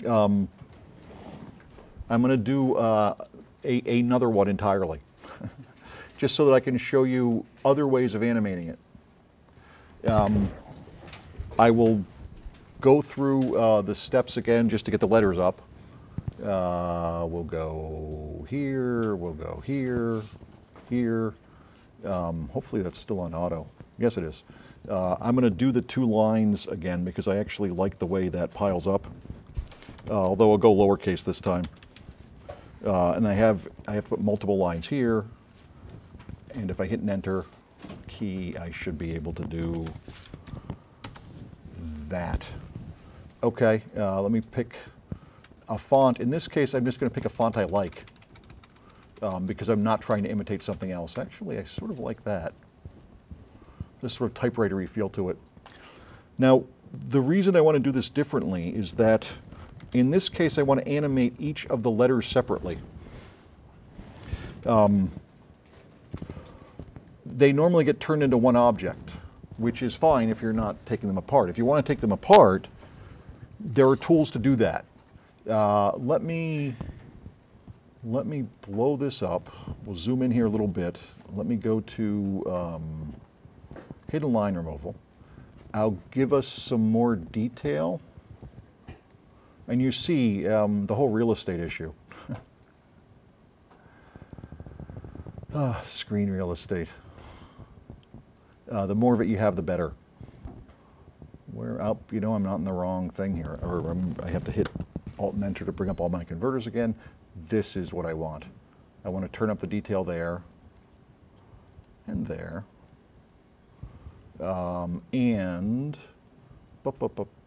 I'm going to do another one entirely, just so that I can show you other ways of animating it. I will go through the steps again just to get the letters up. We'll go here, we'll go here, here. Hopefully that's still on auto. Yes, it is. I'm going to do the 2 lines again because I actually like the way that piles up. Although I'll go lowercase this time. And I have to put multiple lines here. And if I hit an enter key, I should be able to do that. Okay, let me pick a font. In this case, I'm just going to pick a font I like because I'm not trying to imitate something else. Actually, I sort of like that. This sort of typewriter-y feel to it. Now, the reason I want to do this differently is that in this case, I want to animate each of the letters separately. They normally get turned into one object, which is fine if you're not taking them apart. If you want to take them apart, there are tools to do that. Let me blow this up. We'll zoom in here a little bit. Let me go to hidden line removal. I'll give us some more detail. And you see the whole real estate issue. Screen real estate. The more of it you have, the better. You know, I'm not in the wrong thing here. Or I have to hit Alt and Enter to bring up all my converters again. This is what I want. I want to turn up the detail there and there. And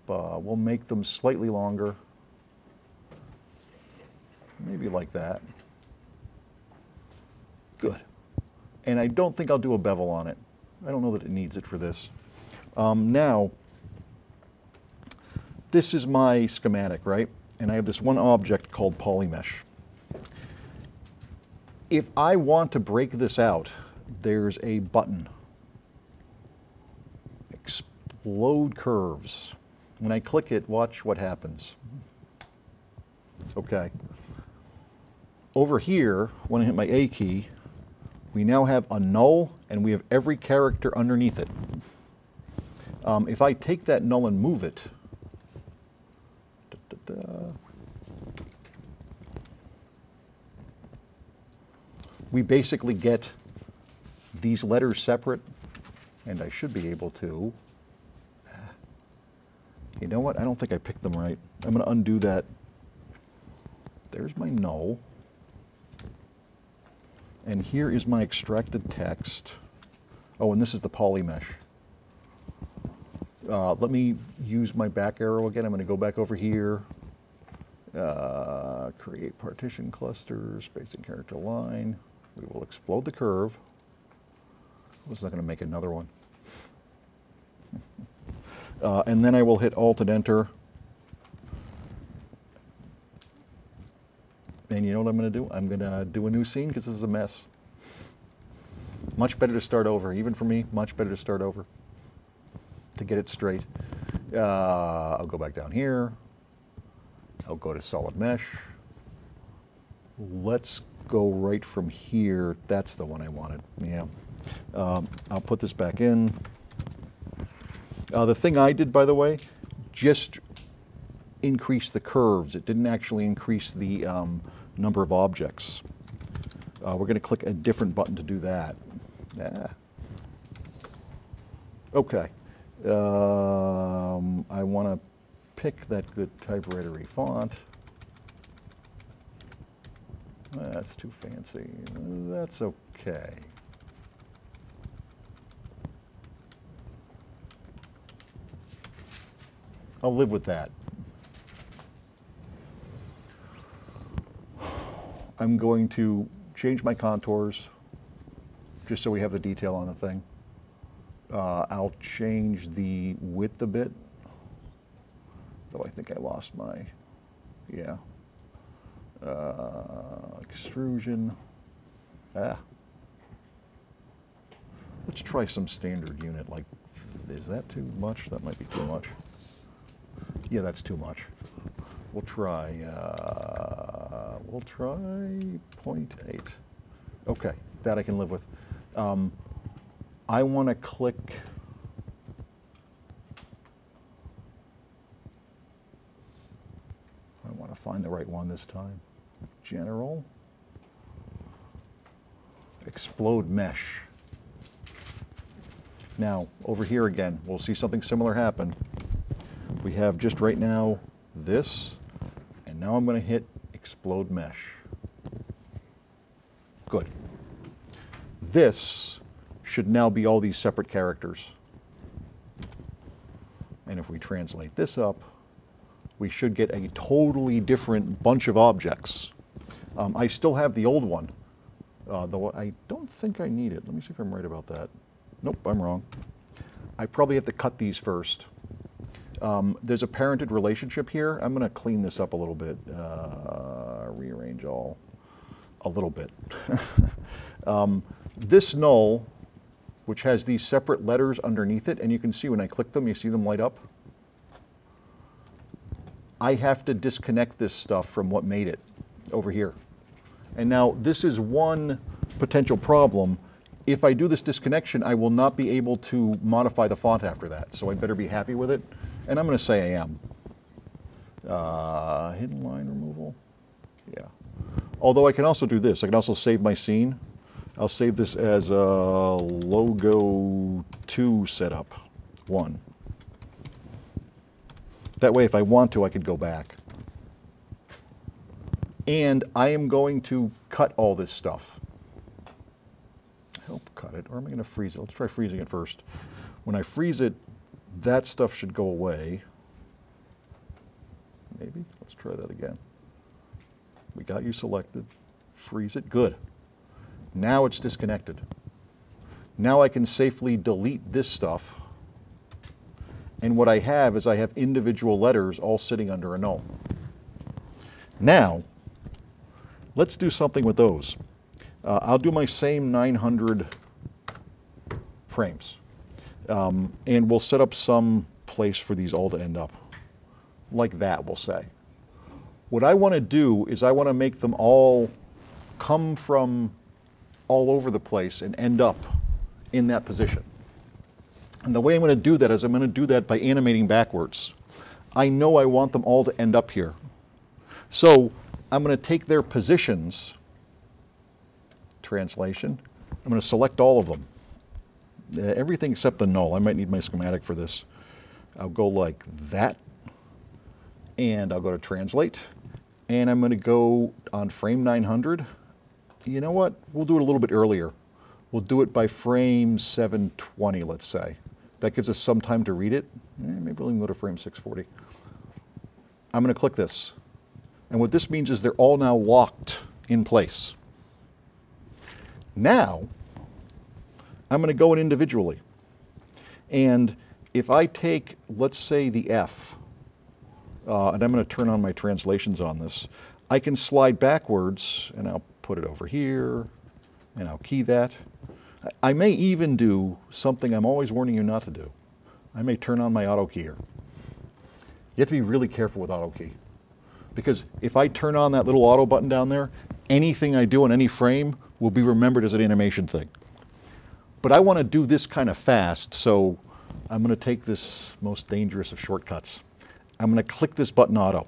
we'll make them slightly longer. Maybe like that. Good. And I don't think I'll do a bevel on it. I don't know that it needs it for this. Now, this is my schematic, right? And I have this one object called polymesh. If I want to break this out, there's a button. Explode curves. When I click it, watch what happens. Okay. Over here, when I hit my A key, we now have a null and we have every character underneath it. If I take that null and move it, we basically get these letters separate, and I should be able to. You know what? I don't think I picked them right. I'm going to undo that. There's my null. And here is my extracted text. Oh, and this is the polymesh. Let me use my back arrow again. I'm going to go back over here. Create partition cluster, spacing character line. We will explode the curve. I was not going to make another one. And then I will hit Alt and Enter. And you know what I'm going to do? I'm going to do a new scene because this is a mess. Much better to start over. Even for me, much better to start over to get it straight. I'll go back down here. I'll go to solid mesh. Let's go right from here. That's the one I wanted. Yeah. I'll put this back in. The thing I did, by the way, just increase the curves. It didn't actually increase the number of objects. We're going to click a different button to do that. Okay. I want to pick that good typewriter-y font. That's too fancy. That's okay. I'll live with that. I'm going to change my contours just so we have the detail on the thing. I'll change the width a bit, though I think I lost my, yeah. Extrusion. Let's try some standard unit. Like, is that too much? That might be too much. Yeah, that's too much. We'll try 0.8. Okay, that I can live with. I want to click. I want to find the right one this time. General. Explode mesh. Now, over here again, we'll see something similar happen. We have just right now this, and now I'm going to hit explode mesh. Good. This should now be all these separate characters. And if we translate this up, we should get a totally different bunch of objects. I still have the old one, though I don't think I need it. Let me see if I'm right about that. Nope, I'm wrong. I probably have to cut these first. There's a parented relationship here. I'm going to clean this up a little bit, rearrange all a little bit. This null, which has these separate letters underneath it, and you can see when I click them, you see them light up. I have to disconnect this stuff from what made it over here. And now this is one potential problem. If I do this disconnection, I will not be able to modify the font after that. So I'd better be happy with it. And I'm going to say I am. Hidden line removal. Yeah. Although I can also do this. I can also save my scene. I'll save this as a logo 2 setup 1. That way, if I want to, I could go back. And I am going to cut all this stuff. Help cut it, or am I going to freeze it? Let's try freezing it first. When I freeze it, that stuff should go away. Maybe? Let's try that again. We got you selected. Freeze it. Good. Now it's disconnected. Now I can safely delete this stuff. And what I have is I have individual letters all sitting under a null. Now, let's do something with those. I'll do my same 900 frames. And we'll set up some place for these all to end up. Like that, we'll say. What I want to do is I want to make them all come from all over the place and end up in that position. And the way I'm going to do that is I'm going to do that by animating backwards. I know I want them all to end up here. So I'm going to take their positions, translation, I'm going to select all of them. Everything except the null. I might need my schematic for this. I'll go like that, and I'll go to translate, and I'm going to go on frame 900. You know what? We'll do it a little bit earlier. We'll do it by frame 720, let's say. That gives us some time to read it. Maybe we'll even go to frame 640. I'm going to click this. And what this means is they're all now locked in place. Now, I'm going to go in individually. And if I take, let's say, the F, and I'm going to turn on my translations on this, I can slide backwards, and I'll put it over here, and I'll key that. I may even do something I'm always warning you not to do. I may turn on my auto keyer. You have to be really careful with auto key. Because if I turn on that little auto button down there, anything I do on any frame will be remembered as an animation thing. But I want to do this kind of fast, so I'm going to take this most dangerous of shortcuts. I'm going to click this button auto.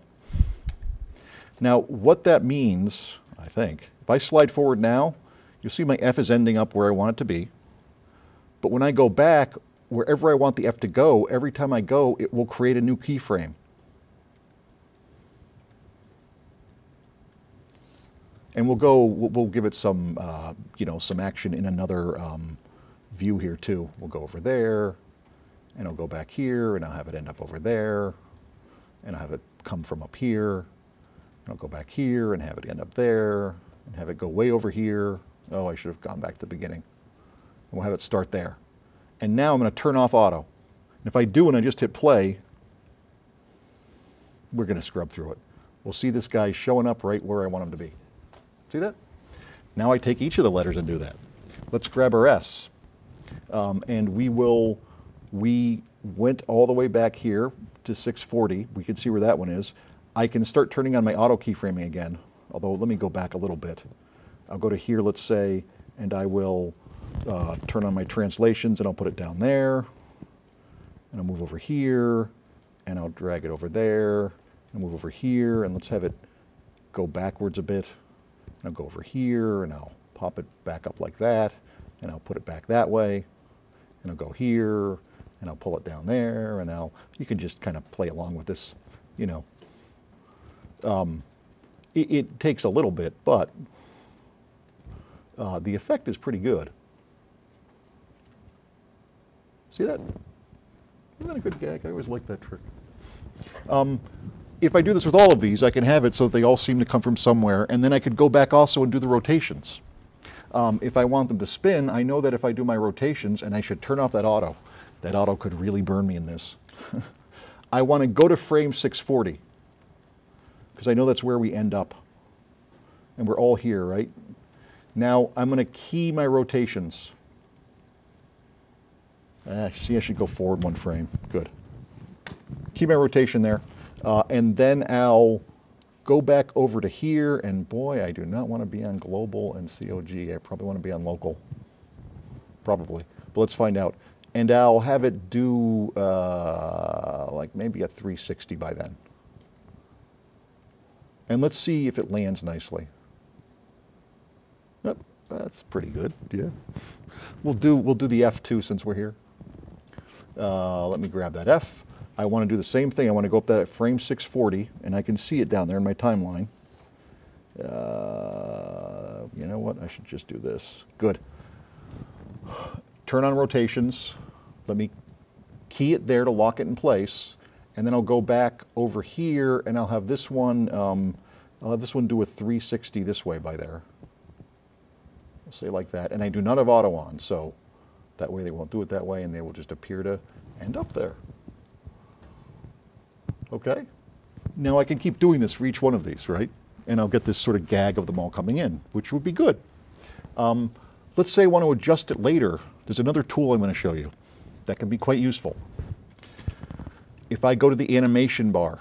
Now, what that means, I think, if I slide forward now, you'll see my F is ending up where I want it to be. But when I go back, wherever I want the F to go, every time I go, it will create a new keyframe. And we'll give it some, some action in another view here too. We'll go over there, and I'll go back here, and I'll have it end up over there, and I'll have it come from up here, and I'll go back here, and have it end up there, and have it go way over here. Oh, I should have gone back to the beginning. And we'll have it start there. And now I'm going to turn off auto. And if I do and I just hit play, we're going to scrub through it. We'll see this guy showing up right where I want him to be. See that? Now I take each of the letters and do that. Let's grab our S. And we went all the way back here to 640. We can see where that one is. I can start turning on my auto keyframing again, although let me go back a little bit. I'll go to here, let's say, and I will turn on my translations and I'll put it down there. And I'll move over here, and I'll drag it over there, and move over here, and let's have it go backwards a bit. And I'll go over here, and I'll pop it back up like that, and I'll put it back that way, and I'll go here, and I'll pull it down there, and you can just kind of play along with this, you know. It takes a little bit, but the effect is pretty good. See that? Isn't that a good gag? I always like that trick. If I do this with all of these, I can have it so that they all seem to come from somewhere, and then I could go back also and do the rotations. If I want them to spin, I know that if I do my rotations, and I should turn off that auto could really burn me in this. I want to go to frame 640, because I know that's where we end up. And we're all here, right? Now, I'm going to key my rotations. See, I should go forward one frame. Good. Key my rotation there. And then I'll go back over to here, and boy, I do not want to be on global and COG. I probably want to be on local. Probably. But let's find out. And I'll have it do like maybe a 360 by then. And let's see if it lands nicely. Yep, that's pretty good, yeah. We'll do the F2 since we're here. Let me grab that F. I want to do the same thing. I want to go up that at frame 640, and I can see it down there in my timeline. You know what? I should just do this. Good. Turn on rotations. Let me key it there to lock it in place, and then I'll go back over here, and I'll have this one. I'll have this one do a 360 this way by there. I'll say like that, and I do not have auto on, so that way they won't do it that way, and they will just appear to end up there. Okay? Now I can keep doing this for each one of these, right? And I'll get this sort of gag of them all coming in, which would be good. Let's say I want to adjust it later. There's another tool I'm going to show you that can be quite useful. If I go to the animation bar,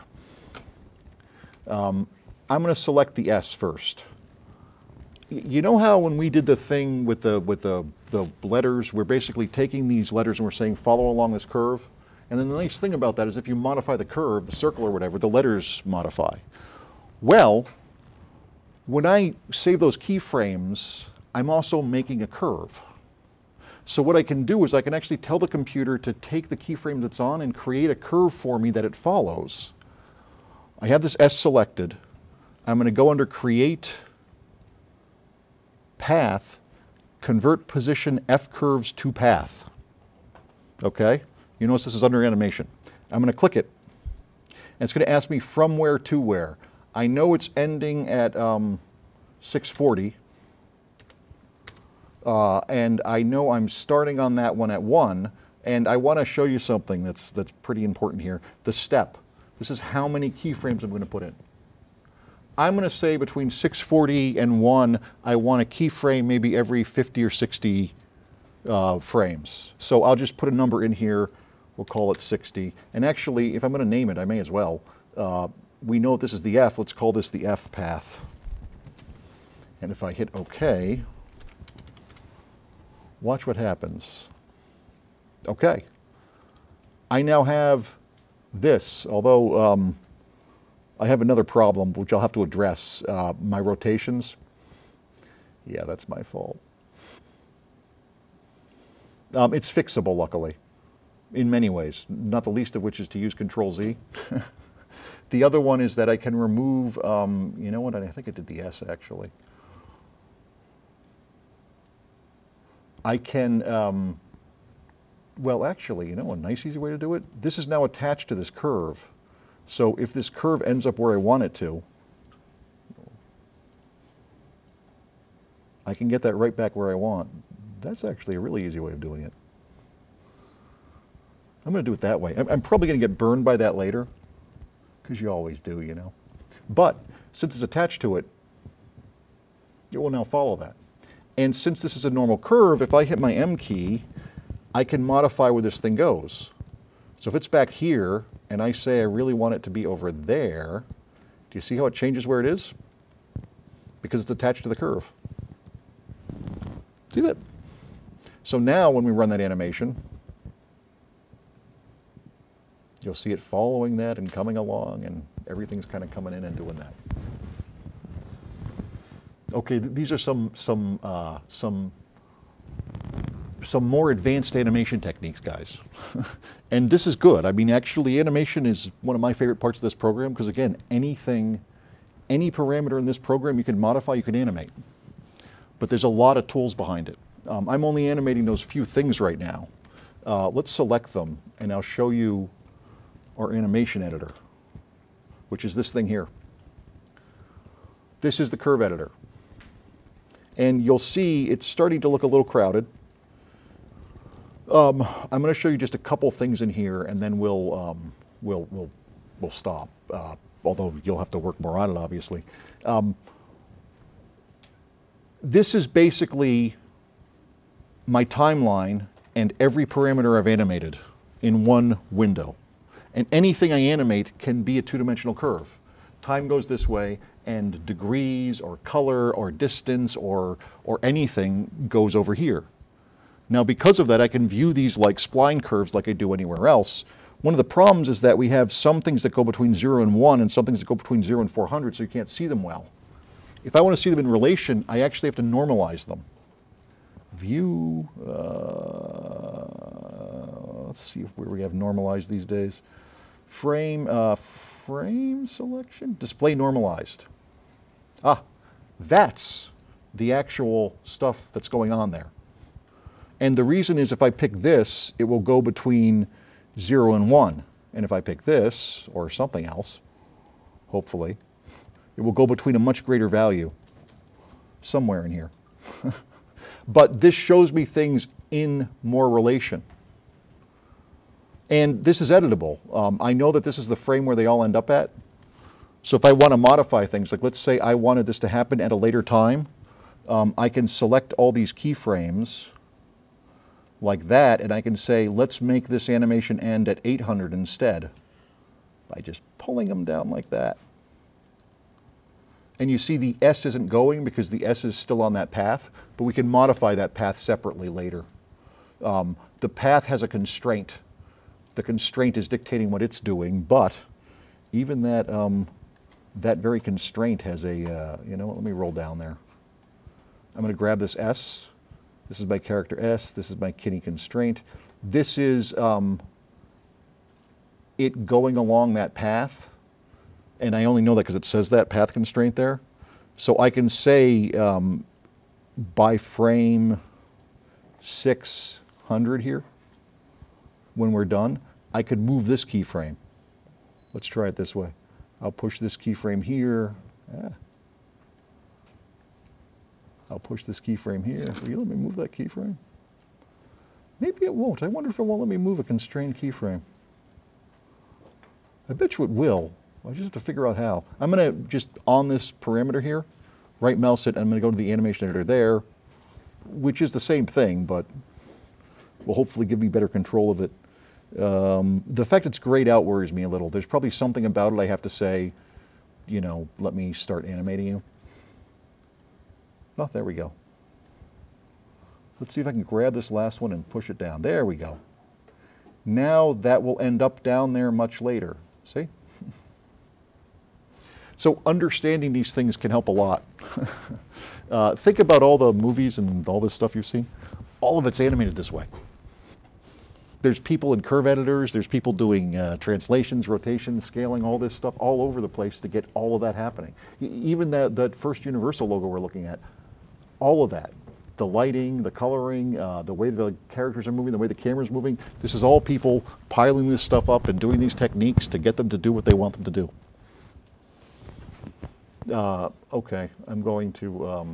I'm going to select the S first. You know how when we did the thing with the letters, we're basically taking these letters and we're saying follow along this curve? And then the nice thing about that is if you modify the curve, the circle or whatever, the letters modify. Well, when I save those keyframes, I'm also making a curve. So what I can do is I can actually tell the computer to take the keyframe that's on and create a curve for me that it follows. I have this S selected. I'm going to go under Create Path, Convert Position F Curves to Path. Okay? You notice this is under animation. I'm going to click it, and it's going to ask me from where to where. I know it's ending at 640, and I know I'm starting on that one at 1, and I want to show you something that's pretty important here. The step. This is how many keyframes I'm going to put in. I'm going to say between 640 and 1, I want a keyframe maybe every 50 or 60 frames. So I'll just put a number in here. We'll call it 60. And actually, if I'm going to name it, I may as well. We know this is the F. Let's call this the F path. And if I hit OK, watch what happens. OK. I now have this, although I have another problem, which I'll have to address. My rotations. Yeah, that's my fault. It's fixable, luckily, in many ways, not the least of which is to use Control-Z. The other one is that I can remove, you know what, I think I did the S, actually. I can, well, actually, you know, a nice, easy way to do it? This is now attached to this curve. So if this curve ends up where I want it to, I can get that right back where I want. That's actually a really easy way of doing it. I'm going to do it that way. I'm probably going to get burned by that later, because you always do, you know. But since it's attached to it, it will now follow that. And since this is a normal curve, if I hit my M key, I can modify where this thing goes. So if it's back here, and I say I really want it to be over there, you see how it changes where it is? Because it's attached to the curve. See that? So now when we run that animation, you'll see it following that and coming along, and everything's kind of coming in and doing that. Okay, these are some more advanced animation techniques, guys. And this is good. I mean, actually, animation is one of my favorite parts of this program because, again, any parameter in this program you can modify, you can animate. But there's a lot of tools behind it. I'm only animating those few things right now. Let's select them, and I'll show you our animation editor, which is this thing here. This is the curve editor. And you'll see it's starting to look a little crowded. I'm going to show you just a couple things in here, and then we'll stop. Although you'll have to work more on it, obviously. This is basically my timeline and every parameter I've animated in one window. And anything I animate can be a two-dimensional curve. Time goes this way, and degrees or color or distance or anything goes over here. Now, because of that, I can view these like spline curves like I do anywhere else. One of the problems is that we have some things that go between 0 and 1 and some things that go between 0 and 400, so you can't see them well. If I want to see them in relation, I actually have to normalize them. View, let's see where we have normalized these days. Frame selection, display normalized. Ah, that's the actual stuff that's going on there. And the reason is if I pick this, it will go between 0 and 1. And if I pick this, or something else, hopefully, it will go between a much greater value somewhere in here. But this shows me things in more relation. And this is editable. I know that this is the frame where they all end up at. So if I want to modify things, like let's say I wanted this to happen at a later time, I can select all these keyframes like that, and I can say, let's make this animation end at 800 instead, by just pulling them down like that. And you see the S isn't going because the S is still on that path, but we can modify that path separately later. The path has a constraint. The constraint is dictating what it's doing, but even that, that very constraint has a, you know, let me roll down there. I'm going to grab this S. This is my character S. This is my kitty constraint. This is it going along that path. And I only know that because it says that path constraint there. So I can say by frame 600 here, when we're done, I could move this keyframe. Let's try it this way. I'll push this keyframe here. I'll push this keyframe here. Will you let me move that keyframe? Maybe it won't. I wonder if it won't let me move a constrained keyframe. I bet you it will. I just have to figure out how. I'm going to just, on this parameter here, right mouse it, and I'm going to go to the animation editor there, which is the same thing, but will hopefully give me better control of it. The fact it's grayed out worries me a little. There's probably something about it I have to say, you know, let me start animating you. Oh, there we go. Let's see if I can grab this last one and push it down. There we go. Now that will end up down there much later. See? So understanding these things can help a lot. Think about all the movies and all this stuff you've seen. All of it's animated this way. There's people in curve editors, there's people doing translations, rotations, scaling, all this stuff all over the place to get all of that happening. Even that first Universal logo we're looking at, all of that. The lighting, the coloring, the way the characters are moving, the way the camera's moving, this is all people piling this stuff up and doing these techniques to get them to do what they want them to do. Okay, I'm going to